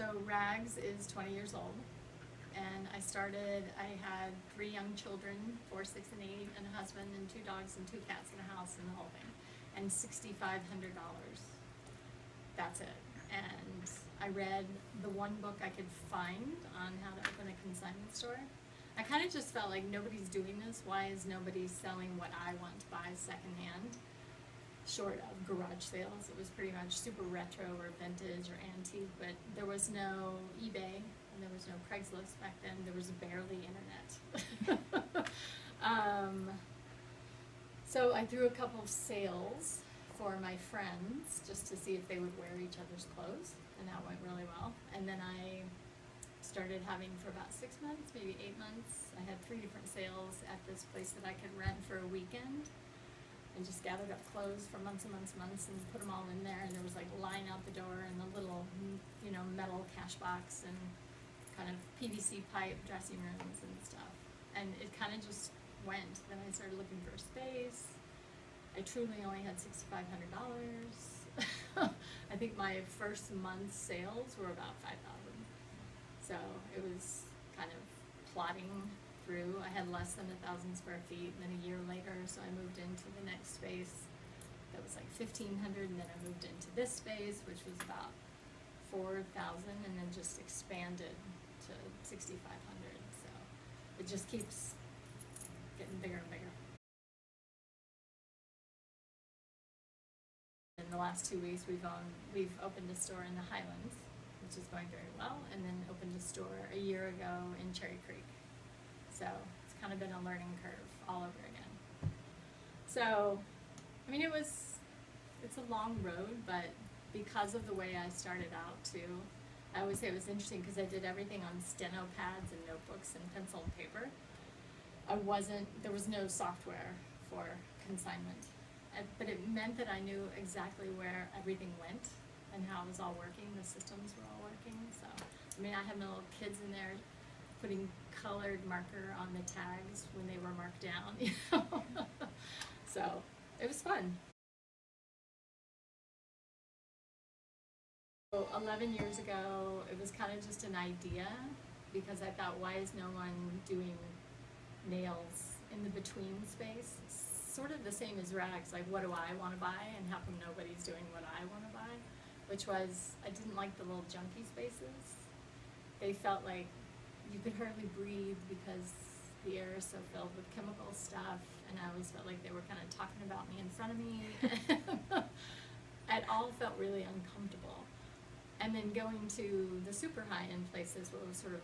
So Rags is 20 years old, and I had 3 young children, 4, 6, and 8, and a husband, and 2 dogs, and 2 cats, and a house, and the whole thing, and $6,500. That's it. And I read the one book I could find on how to open a consignment store. I kind of just felt like nobody's doing this. Why is nobody selling what I want to buy secondhand? Short of garage sales. It was pretty much super retro or vintage or antique, but there was no eBay and there was no Craigslist back then. There was barely internet. So I threw a couple of sales for my friends just to see if they would wear each other's clothes, and that went really well. And then I started having for about 6 months, maybe 8 months. I had 3 different sales at this place that I could rent for a weekend, and just gathered up clothes for months and months and months and put them all in there. And there was like a line out the door and a little, metal cash box and kind of PVC pipe dressing rooms and stuff. And it kind of just went. Then I started looking for a space. I truly only had $6,500. I think my first month's sales were about $5,000. So it was kind of plodding through. I had less than 1,000 square feet, and then a year later, so I moved into the next space that was like 1,500, and then I moved into this space, which was about 4,000, and then just expanded to 6,500. So it just keeps getting bigger and bigger. In the last 2 weeks, we've opened a store in the Highlands, which is going very well, and then opened a store a year ago in Cherry Creek. So it's kind of been a learning curve all over again. So, I mean, it's a long road, but because of the way I started out too, I always say it was interesting because I did everything on steno pads and notebooks and pencil and paper. There was no software for consignment, but it meant that I knew exactly where everything went and how it was all working, the systems were all working. So, I mean, I have my little kids in there putting colored marker on the tags when they were marked down, So, it was fun. So 11 years ago, it was kind of just an idea because I thought, why is no one doing nails in the between space? Sort of the same as Rags, like what do I want to buy and how come nobody's doing what I want to buy? Which was, I didn't like the little junky spaces. They felt like you could hardly breathe because the air is so filled with chemical stuff, and I always felt like they were kind of talking about me in front of me. It all felt really uncomfortable. And then going to the super high-end places where it was sort of,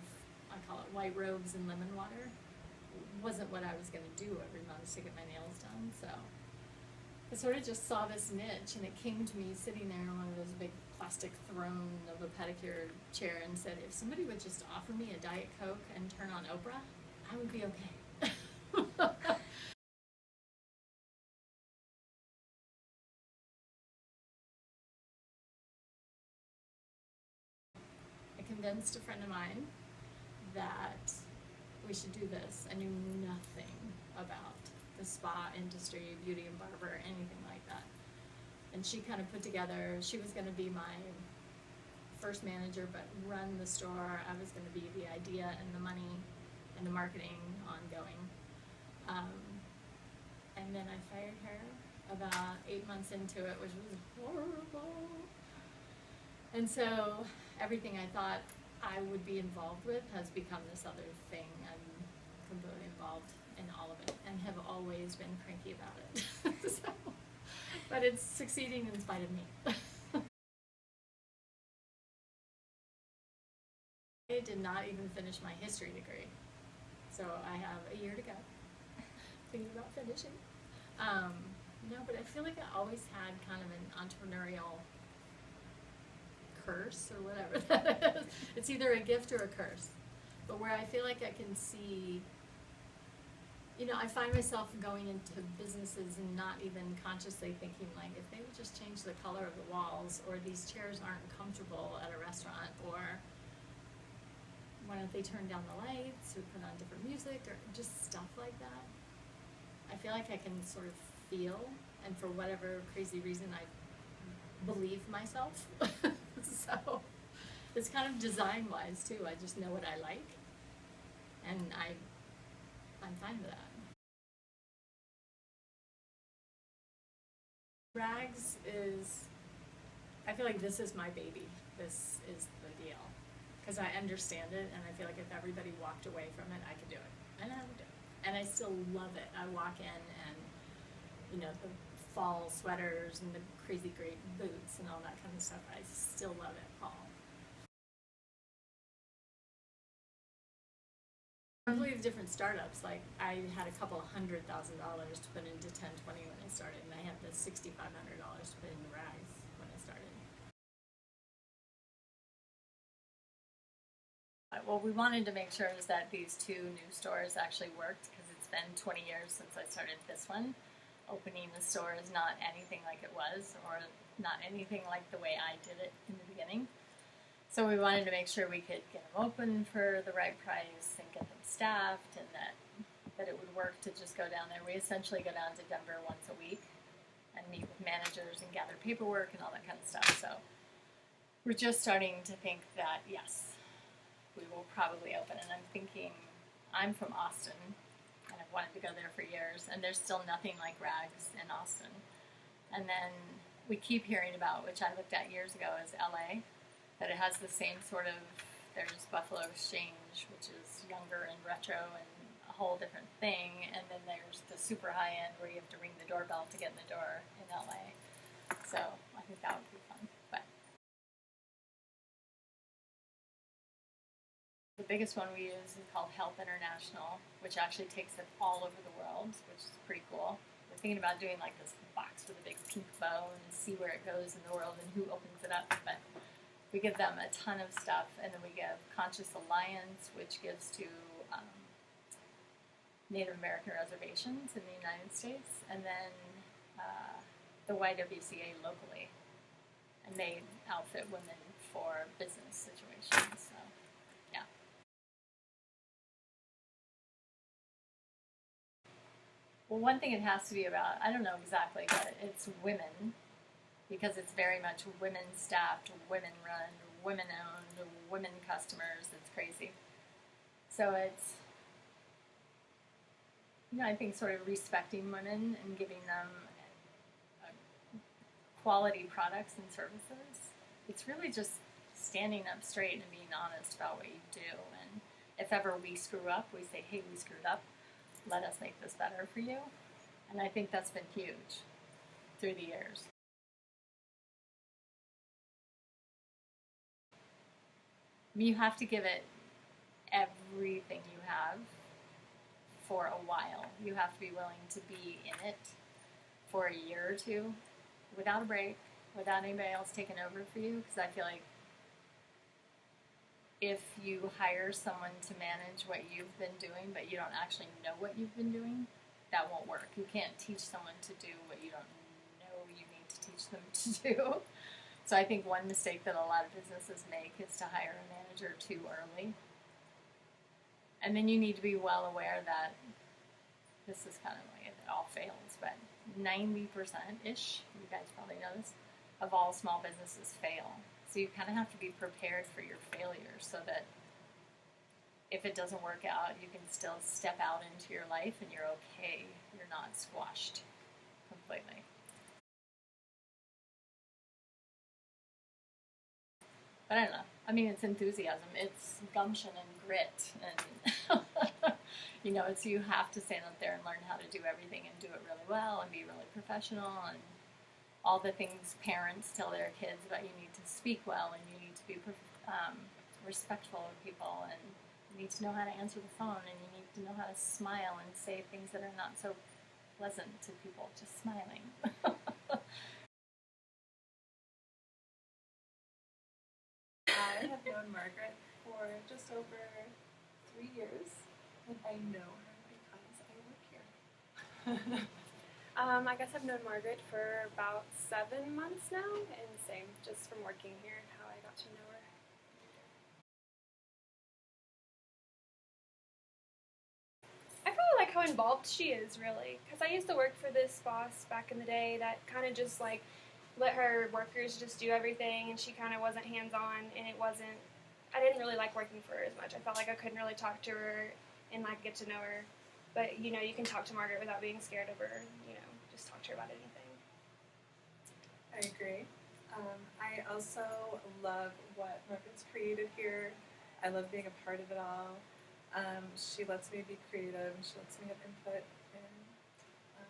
I call it white robes and lemon water, wasn't what I was going to do every month to get my nails done. So I sort of just saw this niche, and it came to me sitting there on one of those big plastic throne of a pedicure chair and said, if somebody would just offer me a Diet Coke and turn on Oprah, I would be okay. I convinced a friend of mine that we should do this. I knew nothing about the spa industry, beauty and barber, anything like that. And she kind of put together, she was going to be my first manager, but run the store. I was going to be the idea and the money and the marketing ongoing. And then I fired her about 8 months into it, which was horrible. And so everything I thought I would be involved with has become this other thing. I'm completely involved in all of it and have always been cranky about it. So, but it's succeeding in spite of me. I did not even finish my history degree, so I have a year to go. Thinking about finishing. No, but I feel like I always had kind of an entrepreneurial curse or whatever that is. It's either a gift or a curse. But where I feel like I can see, I find myself going into businesses and not even consciously thinking, like, if they would just change the color of the walls, or these chairs aren't comfortable at a restaurant, or why don't they turn down the lights or put on different music, or just stuff like that. I feel like I can sort of feel, and for whatever crazy reason I believe myself. So It's kind of design wise too. I just know what I like, and I'm fine with that. Rags is, I feel like this is my baby. This is the deal. Because I understand it, and I feel like if everybody walked away from it, I could do it. And I would do it. And I still love it. I walk in and, you know, the fall sweaters and the crazy great boots and all that kind of stuff. I still love it all. Probably with different startups, like I had a couple $100,000 to put into 1020 when I started, and I had the $6,500 to put into Rags when I started. Well, we wanted to make sure is that these two new stores actually worked because it's been 20 years since I started this one. Opening the store is not anything like it was, or not anything like the way I did it in the beginning. So we wanted to make sure we could get them open for the right price and get them staffed, and that it would work to just go down there. We essentially go down to Denver once a week and meet with managers and gather paperwork and all that kind of stuff. So we're just starting to think that, yes, we will probably open. And I'm thinking, I'm from Austin, and I've wanted to go there for years, and there's still nothing like Rags in Austin. And then we keep hearing about, which I looked at years ago, is LA, that it has the same sort of, there's Buffalo Exchange, which is younger and retro and a whole different thing, and then there's the super high end where you have to ring the doorbell to get in the door in LA. So I think that would be fun. But the biggest one we use is called Help International, which actually takes it all over the world, which is pretty cool. We're thinking about doing like this box with a big pink bow and see where it goes in the world and who opens it up. But we give them a ton of stuff, and then we give Conscious Alliance, which gives to Native American reservations in the United States, and then the YWCA locally, and they outfit women for business situations. So, yeah. Well, one thing it has to be about, I don't know exactly, but it's women, because it's very much women staffed, women run, women owned, women customers. It's crazy. So it's, you know, I think sort of respecting women and giving them quality products and services. It's really just standing up straight and being honest about what you do. And if ever we screw up, we say, hey, we screwed up. Let us make this better for you. And I think that's been huge through the years. I mean, you have to give it everything you have for a while. You have to be willing to be in it for a year or two without a break, without anybody else taking over for you. Because I feel like if you hire someone to manage what you've been doing, but you don't actually know what you've been doing, that won't work. You can't teach someone to do what you don't know you need to teach them to do. So I think one mistake that a lot of businesses make is to hire a manager too early. And then you need to be well aware that this is kind of like it all fails, but 90%-ish, you guys probably know this, of all small businesses fail. So you kind of have to be prepared for your failures so that if it doesn't work out, you can still step out into your life and you're okay. You're not squashed completely. But I don't know. I mean, it's enthusiasm. It's gumption and grit. And, you know, it's you have to stand up there and learn how to do everything and do it really well and be really professional and all the things parents tell their kids about you need to speak well and you need to be respectful of people and you need to know how to answer the phone and you need to know how to smile and say things that are not so pleasant to people, just smiling. I have known Margaret for just over 3 years, and I know her because I work here. I guess I've known Margaret for about 7 months now, and same, just from working here and how I got to know her. I really like how involved she is, really, because I used to work for this boss back in the day that kind of just like let her workers just do everything, and she kind of wasn't hands-on, and I didn't really like working for her as much. I felt like I couldn't really talk to her and like get to know her. But, you can talk to Margaret without being scared of her, just talk to her about anything. I agree. I also love what Margaret's created here. I love being a part of it all. She lets me be creative, and she lets me have input, and I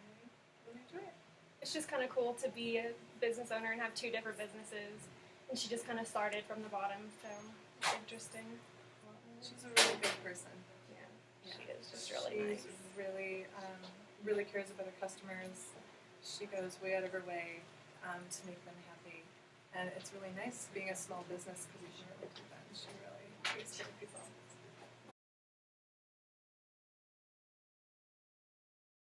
really enjoy it. It's just kind of cool to be a business owner and have two different businesses. And she just kind of started from the bottom, so it's interesting. She's a really good person. Yeah, she is just really nice. She really cares about her customers. She goes way out of her way to make them happy. And it's really nice being a small business because you can really do that. She really takes care of people.